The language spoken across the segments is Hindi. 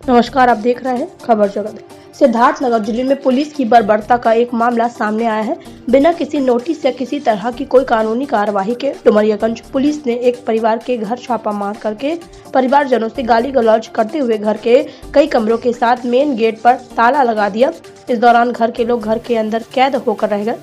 नमस्कार, आप देख रहे हैं खबर जगत। सिद्धार्थनगर जिले में पुलिस की बर्बरता का एक मामला सामने आया है। बिना किसी नोटिस या किसी तरह की कोई कानूनी कार्यवाही के डुमरियागंज पुलिस ने एक परिवार के घर छापा मार करके परिवारजनों से गाली गलौज करते हुए घर के कई कमरों के साथ मेन गेट पर ताला लगा दिया। इस दौरान घर के लोग घर के अंदर कैद होकर रह गए।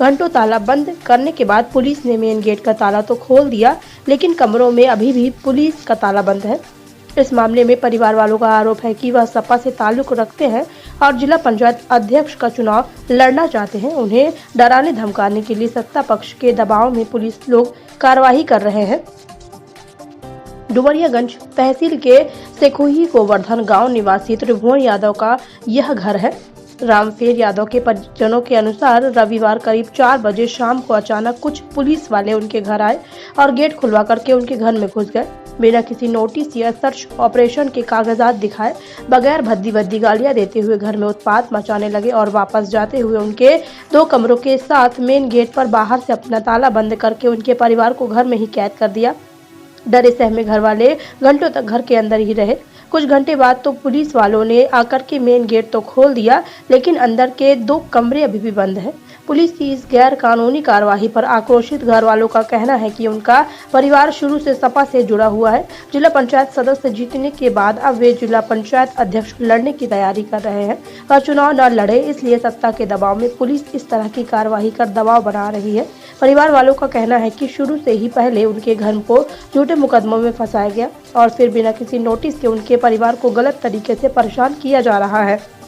घंटों ताला बंद करने के बाद पुलिस ने मेन गेट का ताला तो खोल दिया, लेकिन कमरों में अभी भी पुलिस का ताला बंद है। इस मामले में परिवार वालों का आरोप है कि वह सपा से ताल्लुक रखते हैं और जिला पंचायत अध्यक्ष का चुनाव लड़ना चाहते हैं। उन्हें डराने धमकाने के लिए सत्ता पक्ष के दबाव में पुलिस लोग कार्रवाई कर रहे हैं। डुमरियागंज तहसील के सेखोही गोवर्धन गांव निवासी त्रिभुवन यादव का यह घर है। रामफेर यादव के परिजनों के अनुसार रविवार करीब 4 बजे शाम को अचानक कुछ पुलिस वाले उनके घर आए और गेट खुलवा करके उनके घर में घुस गए। बिना किसी नोटिस या सर्च ऑपरेशन के कागजात दिखाए बगैर भद्दी गालियां देते हुए घर में उत्पात मचाने लगे और वापस जाते हुए उनके 2 कमरों के साथ मेन गेट पर बाहर से अपना ताला बंद करके उनके परिवार को घर में ही कैद कर दिया। डरे सहमे घर वाले घंटों तक घर के अंदर ही रहे। कुछ घंटे बाद तो पुलिस वालों ने आकर के मेन गेट तो खोल दिया, लेकिन अंदर के 2 कमरे अभी भी बंद हैं। पुलिस की इस गैर कानूनी कार्यवाही पर आक्रोशित घर वालों का कहना है कि उनका परिवार शुरू से सपा से जुड़ा हुआ है। जिला पंचायत सदस्य जीतने के बाद अब वे जिला पंचायत अध्यक्ष लड़ने की तैयारी कर रहे हैं और चुनाव न लड़े, इसलिए सत्ता के दबाव में पुलिस इस तरह की कार्यवाही कर दबाव बना रही है। परिवार वालों का कहना है कि शुरू से ही पहले उनके घर को झूठे मुकदमों में फंसाया गया और फिर बिना किसी नोटिस के उनके परिवार को गलत तरीके से परेशान किया जा रहा है।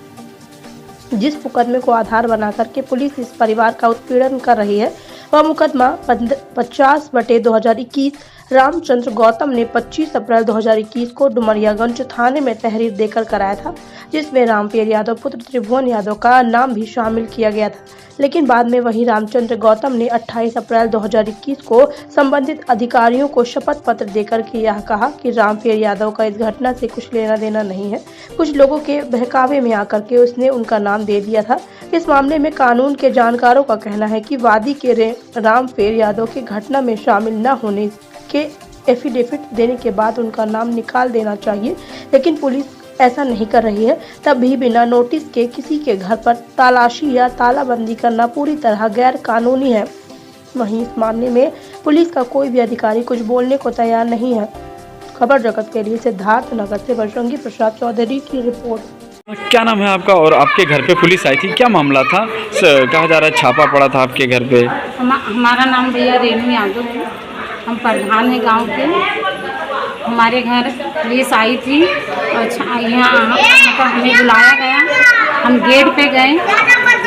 जिस मुकदमे को आधार बना करके पुलिस इस परिवार का उत्पीड़न कर रही है वह मुकदमा 50/2021 रामचंद्र गौतम ने 25 अप्रैल 2021 को डुमरियागंज थाने में तहरीर देकर कराया था, जिसमें रामफेर यादव पुत्र त्रिभुवन यादव का नाम भी शामिल किया गया था। लेकिन बाद में वही रामचंद्र गौतम ने 28 अप्रैल 2021 को संबंधित अधिकारियों को शपथ पत्र देकर के यह कहा कि रामफेर यादव का इस घटना से कुछ लेना देना नहीं है। कुछ लोगों के बहकावे में आकर के उसने उनका नाम दे दिया था। इस मामले में कानून के जानकारों का कहना है कि वादी के रामफेर यादव की घटना में शामिल न होने के एफिडेविट देने के बाद उनका नाम निकाल देना चाहिए, लेकिन पुलिस ऐसा नहीं कर रही है। तब भी बिना नोटिस के किसी के घर पर तलाशी या तालाबंदी करना पूरी तरह गैर कानूनी है। वहीं इस मामले में पुलिस का कोई भी अधिकारी कुछ बोलने को तैयार नहीं है। खबर जगत के लिए सिद्धार्थनगर से बजरंगी प्रसाद चौधरी की रिपोर्ट। क्या नाम है आपका और आपके घर पे पुलिस आई थी, क्या मामला था? कहा जा रहा है छापा पड़ा था आपके घर पे। हमारा नाम भैया रेणु यादव है। हम प्रधान हैं गांव के। हमारे घर पुलिस आई थी और यहाँ हमें बुलाया गया। हम गेट पे गए।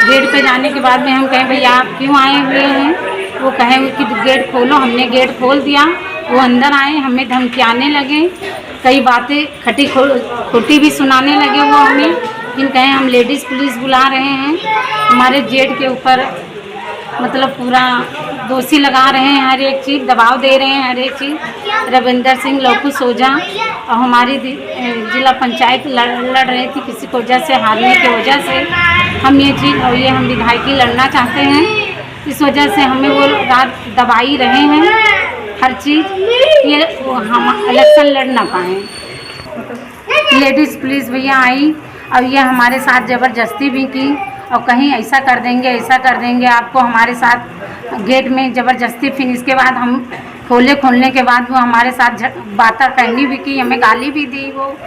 गेट पे जाने के बाद में हम कहे भैया आप क्यों आए हुए हैं? वो कहे कि गेट खोलो। हमने गेट खोल दिया। वो अंदर आए, हमें धमकियाने लगे, कई बातें खटी खोटी भी सुनाने लगे वो हमें। फिर कहे हम लेडीज़ पुलिस बुला रहे हैं। हमारे जेठ के ऊपर मतलब पूरा दोषी लगा रहे हैं, हर एक चीज़ दबाव दे रहे हैं, हर एक चीज़। रविंदर सिंह लोकू सोजा और हमारी जिला पंचायत लड़ रही थी किसी की वजह से, हारने की वजह से। हम ये चीज़ और ये हम विधायकी लड़ना चाहते हैं, इस वजह से हमें वो रात दबाई रहे हैं हर चीज़, ये हम इलेक्शन लड़ ना पाएँ। लेडीज़ पुलिस भैया आई और ये हमारे साथ ज़बरदस्ती भी की और कहीं ऐसा कर देंगे आपको हमारे साथ गेट में ज़बरदस्ती। फिर इसके बाद हम खोलने के बाद वो हमारे साथ बातें कहनी भी की, हमें गाली भी दी वो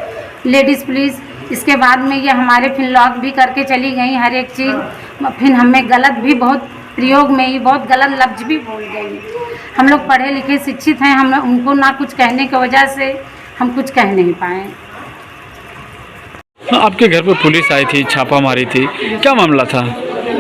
लेडीज़ पुलिस। इसके बाद में ये हमारे फिर लॉक भी करके चली गई हर एक चीज़। फिर हमें गलत भी बहुत प्रयोग में ही बहुत गलत लफ्ज़ भी बोल गई। हम लोग पढ़े लिखे शिक्षित हैं, हम उनको ना कुछ कहने की वजह से हम कुछ कह नहीं पाए। आपके घर पे पुलिस आई थी, छापा मारी थी, क्या मामला था?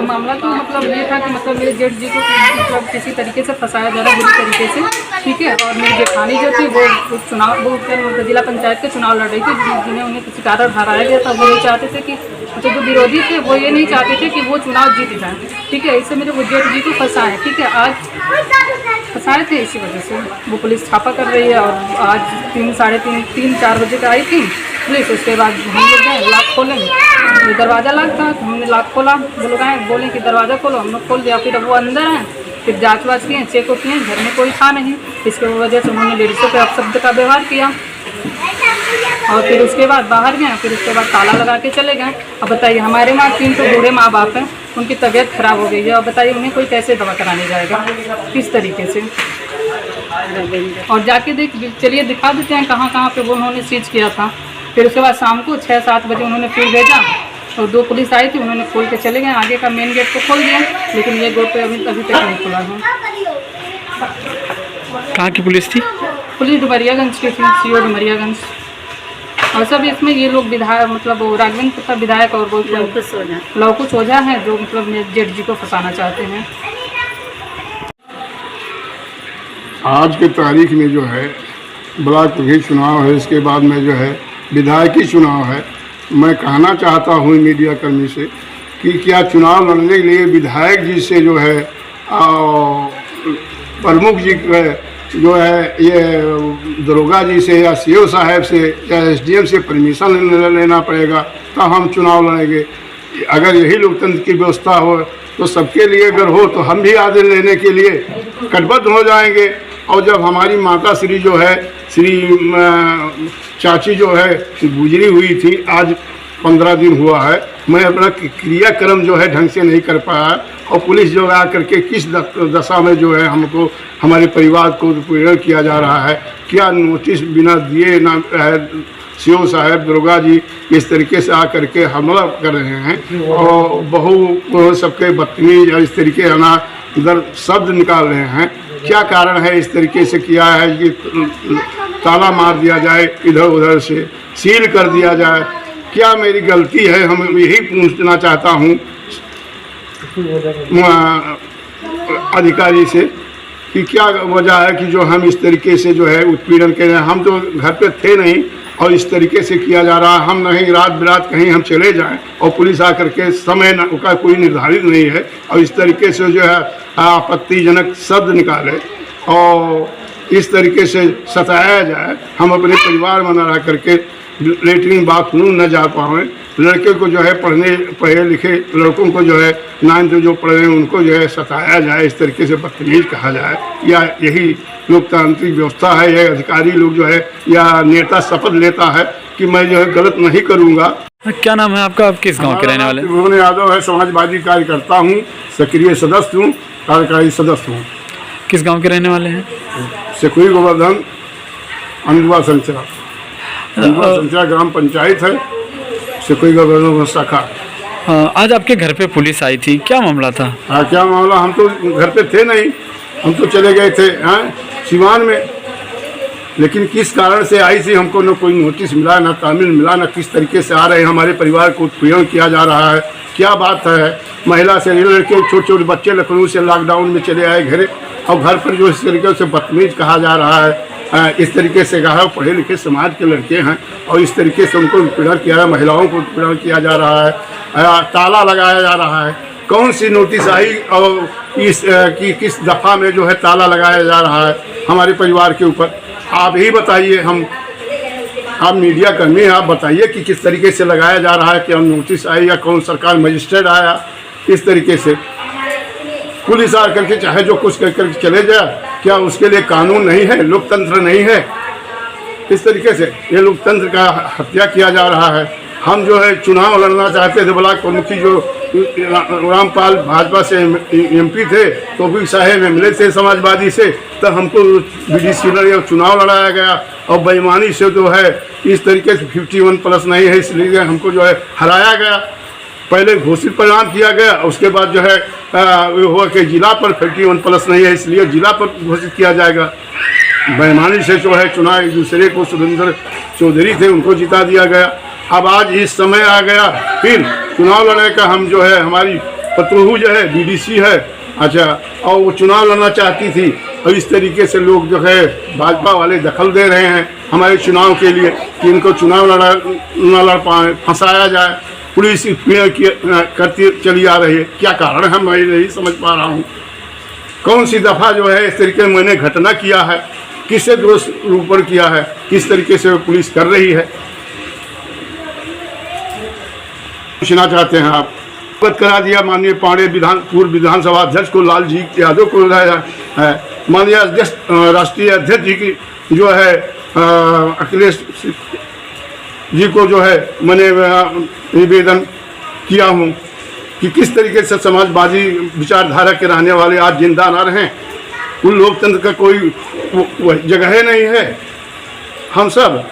मामला तो मतलब ये था कि मतलब मेरे जेठ जी को मतलब किसी तरीके से फंसाया जा रहा है, बुरी तरीके से, ठीक है। और मेरी जेठानी जो थी वो चुनाव वो जिला पंचायत के चुनाव लड़ रही थी, जिन्हें उन्हें किसी कारण हराया गया था। वो ये चाहते थे कि जो विरोधी थे वो ये नहीं चाहते थे कि वो चुनाव जीत जाए, ठीक है। इससे मेरे वो जेठ जी को फंसाए, ठीक है। आज फंसाए थे, इसी वजह से वो पुलिस छापा कर रही है। और आज 3, साढ़े 3-4 बजे का आई थी पुलिस। उसके बाद हम लोग गए लॉक खोलें, दरवाज़ा लॉक था तो हमने लॉक खोला। वो लोग आए बोले कि दरवाज़ा खोलो, हम लोग खोल दिया। फिर वो अंदर हैं, फिर जाँच वाँच किए, चेक किए, घर में कोई था नहीं। इसके वजह से उन्होंने लेडीज़ों पे अपशब्द का व्यवहार किया। थी। और फिर उसके बाद बाहर गए, फिर उसके बाद ताला लगा के चले गए। अब बताइए, हमारे माँ 3 तो बूढ़े माँ बाप हैं, उनकी तबीयत खराब हो गई है। अब बताइए उन्हें कोई कैसे दवा कराने जाएगा, किस तरीके से। और जाके चलिए दिखा देते हैं कहाँ कहाँ पे वो उन्होंने सीज किया था। फिर उसके बाद शाम को 6-7 बजे उन्होंने फिर भेजा और 2 पुलिस आई थी, उन्होंने खोल के चले गए। आगे का मेन गेट तो खोल दिया, लेकिन ये गेट पे अभी तक नहीं खुला है। कहाँ की पुलिस थी? पुलिस डुमरियागंज की थी, सीओ डुमरियागंज। और सब इसमें ये लोग विधायक, मतलब वो राघवेंद्र प्रताप विधायक और वो लवकुश ओझा हैं, जो मतलब जेठ जी को फंसाना चाहते हैं। आज के तारीख में जो है ब्लॉक प्रभारी चुनाव है, इसके बाद में जो है विधायकी चुनाव है। मैं कहना चाहता हूँ मीडिया कर्मी से कि क्या चुनाव लड़ने के लिए विधायक जी से जो है प्रमुख जी जो है ये दरोगा जी से या सीओ साहब से या एसडीएम से परमिशन लेना पड़ेगा, तब हम चुनाव लड़ेंगे। अगर यही लोकतंत्र की व्यवस्था हो तो सबके लिए अगर हो तो हम भी आदेश लेने के लिए कटिबद्ध हो जाएंगे। और जब हमारी माता श्री जो है श्री चाची जो है गुजरी हुई थी, आज 15 दिन हुआ है, मैं अपना क्रियाक्रम जो है ढंग से नहीं कर पाया। और पुलिस जो आ करके किस दशा में जो है हमको हमारे परिवार को उत्पीड़न किया जा रहा है, क्या नोटिस बिना दिए ना सीओ साहब दरोगा जी इस तरीके से आकर के हमला कर रहे हैं और बहु सबके बदतमीज और इस तरीके ना इधर शब्द निकाल रहे हैं। क्या कारण है इस तरीके से किया है कि ताला मार दिया जाए, इधर उधर से सील कर दिया जाए? क्या मेरी गलती है? हम यही पूछना चाहता हूँ अधिकारी से कि क्या वजह है कि जो हम इस तरीके से जो है उत्पीड़न कर रहे हैं। हम तो घर पे थे नहीं और इस तरीके से किया जा रहा है। हम नहीं रात बिरात कहीं हम चले जाएं और पुलिस आकर के समय का कोई निर्धारित नहीं है और इस तरीके से जो है आपत्तिजनक शब्द निकाले और इस तरीके से सताया जाए। हम अपने परिवार में न रह करके लेटरिन बाथरूम न जा पाएँ। लड़के को जो है पढ़े लिखे लड़कों को जो है 9th जो पढ़ रहे हैं उनको जो है सताया जाए, इस तरीके से बदतमीज कहा जाए। या यही लोकतांत्रिक व्यवस्था है? यह अधिकारी लोग जो है या नेता शपथ लेता है कि मैं जो है गलत नहीं करूँगा। क्या नाम है आपका? आप किस गांव के रहने वाले? त्रिभुवन यादव है, समाजवादी कार्यकर्ता हूँ, सक्रिय सदस्य हूँ, कार्यकारी सदस्य हूँ। किस गांव के रहने वाले हैं? सेकुई गोवर्धन अंजुआ संचरा, अंजुआ संचरा ग्राम पंचायत है, सेकुई गोवर्धन शाखा। आज आपके घर पे पुलिस आई थी, क्या मामला था? हाँ, क्या मामला? हम तो घर पे थे नहीं, हम तो चले गए थे सिवान में। लेकिन किस कारण से आई थी हमको न कोई नोटिस मिला, न तामील मिला, न किस तरीके से आ रहे हैं। हमारे परिवार को उत्पीड़न किया जा रहा है। क्या बात है? महिला से लड़के छोटे छोटे बच्चे लखनऊ से लॉकडाउन में चले आए घरे और घर पर जो इस तरीके से बदतमीज कहा जा रहा है, इस तरीके से कहा पढ़े लिखे समाज के लड़के हैं और इस तरीके से उनको उत्पीड़न किया है, महिलाओं को उत्पीड़न किया जा रहा है, ताला लगाया जा रहा है। कौन सी नोटिस आई और किस दफ़ा में जो है ताला लगाया जा रहा है हमारे परिवार के ऊपर? आप ही बताइए। आप मीडिया कर्मी हैं, आप बताइए कि किस तरीके से लगाया जा रहा है, क्या नोटिस आई या कौन सरकार मजिस्ट्रेट आया? इस तरीके से पुलिस आ करके चाहे जो कुछ कर करके चले जाए, क्या उसके लिए कानून नहीं है? लोकतंत्र नहीं है? इस तरीके से ये लोकतंत्र का हत्या किया जा रहा है। हम जो है चुनाव लड़ना चाहते थे, ब्लॉक प्रमुखी जो रामपाल भाजपा से एमपी थे तो भी साहेब मिले थे समाजवादी से, तब हमको बीडीसी लड़े चुनाव लड़ाया गया और बेईमानी से जो है इस तरीके से 51+ नहीं है, इसलिए हमको जो है हराया गया। पहले घोषित परिणाम किया गया, उसके बाद जो है हुआ कि जिला पर 51+ नहीं है, इसलिए जिला पर घोषित किया जाएगा। बेईमानी से जो है चुनाव एक दूसरे को सुरेंद्र चौधरी थे उनको जिता दिया गया। अब आज इस समय आ गया फिर चुनाव लड़ने का। हम जो है हमारी पतोहू जो है बीडीसी है, अच्छा, और वो चुनाव लड़ना चाहती थी और इस तरीके से लोग जो है भाजपा वाले दखल दे रहे हैं हमारे चुनाव के लिए कि इनको चुनाव न लड़ पाए, फंसाया जाए। पुलिस करती चली आ रही है। क्या कारण है मैं नहीं समझ पा रहा हूँ। कौन सी दफ़ा जो है इस तरीके मैंने घटना किया है, किससे दोष रोपण किया है, किस तरीके से पुलिस कर रही है, पूछना चाहते हैं आप। अवगत करा दिया माननीय पांडे पूर्व विधानसभा अध्यक्ष को, लालजी यादव को है, माननीय अध्यक्ष राष्ट्रीय अध्यक्ष जी की जो है अखिलेश जी को जो है मैंने निवेदन किया हूँ कि किस तरीके से समाजवादी विचारधारा के रहने वाले आज जिंदा ना रहें। उन लोकतंत्र का कोई जगह नहीं है। हम सब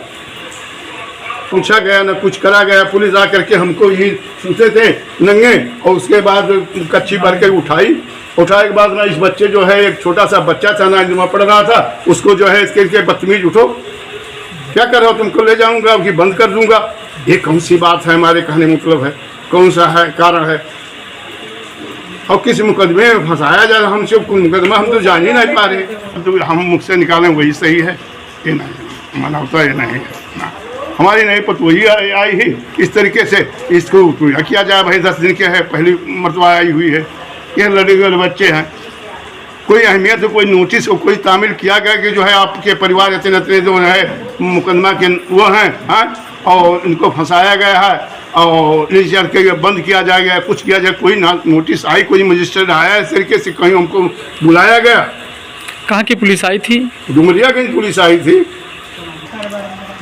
पूछा गया न कुछ करा गया। पुलिस आकर के हमको ये सुनते थे नंगे, और उसके बाद कच्ची भर के उठाए के बाद ना इस बच्चे जो है, एक छोटा सा बच्चा था ना, जो पढ़ रहा था, उसको जो है इसके बदतमीज, उठो क्या कर रहे हो, तुमको ले जाऊंगा कि बंद कर दूंगा। ये कौन सी बात है? हमारे कहने मतलब है कौन सा है कारण है? और किस मुकदमे में फंसाया जाए हमसे? मुकदमा हम तो जान ही नहीं पा रहे। तो हम मुख से निकालें वही सही है, ये नहीं मानवता, ये नहीं ना। हमारी नहीं पतोही आई ही इस तरीके से इसको किया जाए। भाई 10 दिन के है, पहली मरतबा आई हुई है, ये लड़के वाले बच्चे हैं। कोई अहमियत है, कोई नोटिस हो, कोई तामील किया गया कि जो है आपके परिवार इतने जो है मुकदमा के वो हैं, और इनको फंसाया गया है और नीचे के बंद किया जाएगा, कुछ किया जाए। कोई नोटिस आई, कोई मजिस्ट्रेट आया इस तरीके से, कहीं हमको बुलाया गया? कहाँ की पुलिस आई थी? डुमरियागंज पुलिस आई थी।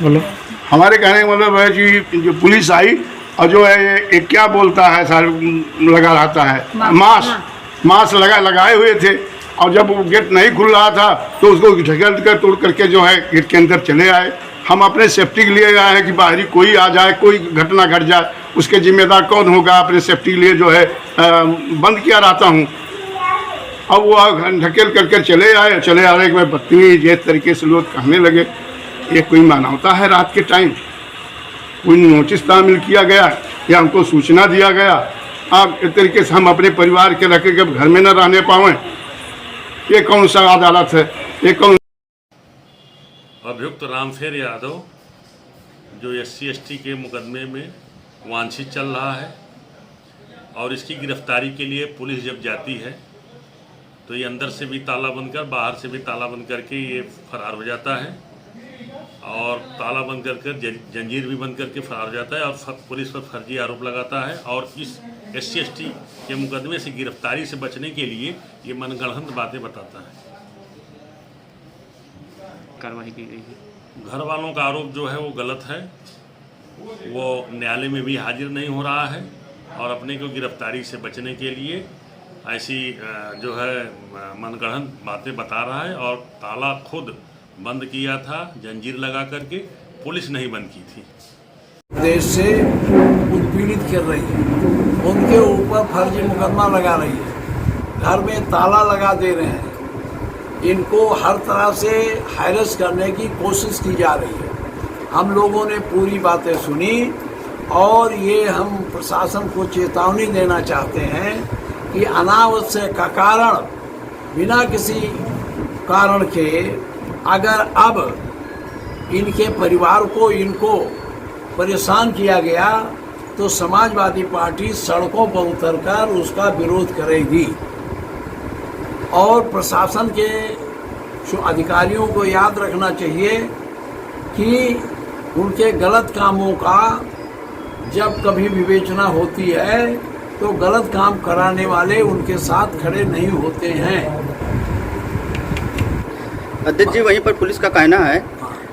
बोलो। हमारे कहने का मतलब है कि जो पुलिस आई और जो है ये क्या बोलता है सर, लगा रहता है मास्क लगाए हुए थे, और जब वो गेट नहीं खुल रहा था तो उसको ढकेल कर तोड़ करके जो है गेट के अंदर चले आए। हम अपने सेफ्टी के लिए आए हैं कि बाहरी कोई आ जाए, कोई घटना घट जाए, उसके जिम्मेदार कौन होगा? अपने सेफ्टी के लिए जो है बंद किया रहता हूँ। अब वो ढकेल करके चले आने के बाद बदतमीज इस तरीके से लोग कहने लगे। ये कोई मानवता है? रात के टाइम कोई नोटिस तामील किया गया या हमको सूचना दिया गया? आप इस तरीके से हम अपने परिवार के रख के घर में न रहने पाएँ, ये कौन सा अदालत है? ये कौन? अभियुक्त रामफेर यादव जो SC/ST के मुकदमे में वांछित चल रहा है, और इसकी गिरफ्तारी के लिए पुलिस जब जाती है तो ये अंदर से भी ताला बंद कर, बाहर से भी ताला बंद करके ये फरार हो जाता है, और ताला बंद कर जंजीर भी बंद करके फरार हो जाता है, और पुलिस पर फर्जी आरोप लगाता है। और इस SC/ST के मुकदमे से गिरफ्तारी से बचने के लिए ये मनगढ़ंत बातें बताता है। कार्रवाई की गई है। घर वालों का आरोप जो है वो गलत है, वो न्यायालय में भी हाजिर नहीं हो रहा है, और अपने को गिरफ्तारी से बचने के लिए ऐसी जो है मनगढ़ंत बातें बता रहा है। और ताला खुद बंद किया था जंजीर लगा करके, पुलिस नहीं बंद की थी। देश से उत्पीड़ित कर रही है, उनके ऊपर फर्जी मुकदमा लगा रही है, घर में ताला लगा दे रहे हैं, इनको हर तरह से हैरेस करने की कोशिश की जा रही है। हम लोगों ने पूरी बातें सुनी, और ये हम प्रशासन को चेतावनी देना चाहते हैं कि अनावश्यक का कारण, बिना किसी कारण के अगर अब इनके परिवार को, इनको परेशान किया गया तो समाजवादी पार्टी सड़कों पर उतरकर उसका विरोध करेगी। और प्रशासन के अधिकारियों को याद रखना चाहिए कि उनके गलत कामों का जब कभी विवेचना होती है तो गलत काम कराने वाले उनके साथ खड़े नहीं होते हैं। अध्यक्ष जी, वहीं पर पुलिस का कहना है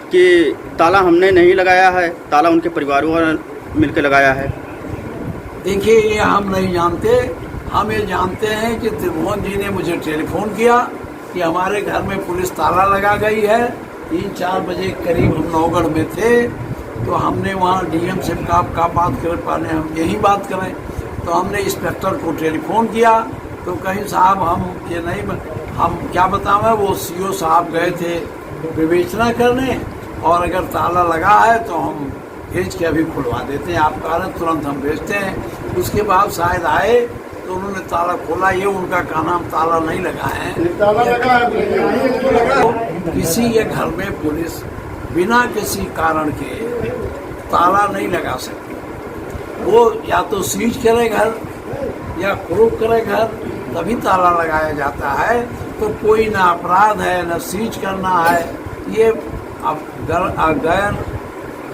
कि ताला हमने नहीं लगाया है, ताला उनके परिवारों ने मिलकर लगाया है। देखिए, ये हम नहीं जानते। हम ये जानते हैं कि त्रिभुवन जी ने मुझे टेलीफोन किया कि हमारे घर में पुलिस ताला लगा गई है। 3-4 बजे करीब हम नौगढ़ में थे, तो हमने वहाँ DM से का बात कर पाने, हम यही बात करें, तो हमने इंस्पेक्टर को टेलीफोन किया तो कहीं साहब हम ये नहीं, हम क्या बतावें, वो CO साहब गए थे विवेचना करने, और अगर ताला लगा है तो हम भेज के अभी खुलवा देते हैं, आप कह रहे तुरंत हम भेजते हैं। उसके बाद शायद आए तो उन्होंने ताला खोला, ये उनका कहना, हम ताला नहीं लगाए हैं। ताला लगा है। किसी के घर में पुलिस बिना किसी कारण के ताला नहीं लगा सकती। वो या तो सीज करे घर या क्रोक करे घर, तभी ताला लगाया जाता है। तो कोई ना अपराध है ना सीज करना है, ये अब गैर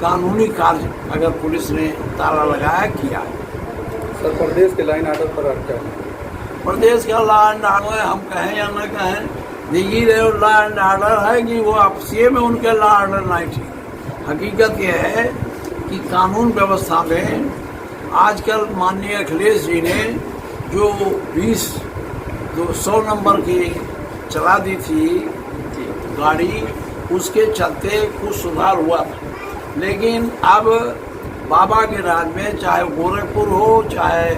कानूनी कार्य अगर पुलिस ने ताला लगाया किया है। सर, प्रदेश के लाइन आर्डर पर अटका है। प्रदेश का लाइन आर्डर हम कहें या न कहें, दिगी लॉ एंड ऑर्डर है कि वो आपसी में उनके लॉ ऑर्डर नहीं ठीक। हकीकत यह है कि कानून व्यवस्था में आजकल माननीय अखिलेश जी ने जो 100 नंबर की चला दी थी गाड़ी, उसके चलते कुछ सुधार हुआ था। लेकिन अब बाबा के राज में चाहे गोरखपुर हो चाहे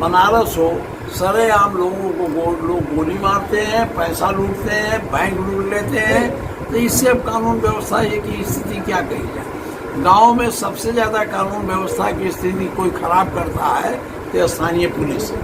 बनारस हो, सरेआम लोगों को लोग गोली मारते हैं, पैसा लूटते हैं, बैंक लूट लेते हैं। तो इससे अब कानून व्यवस्था की स्थिति क्या कही जाए। गांव में सबसे ज़्यादा कानून व्यवस्था की स्थिति कोई खराब करता है तो स्थानीय पुलिस है।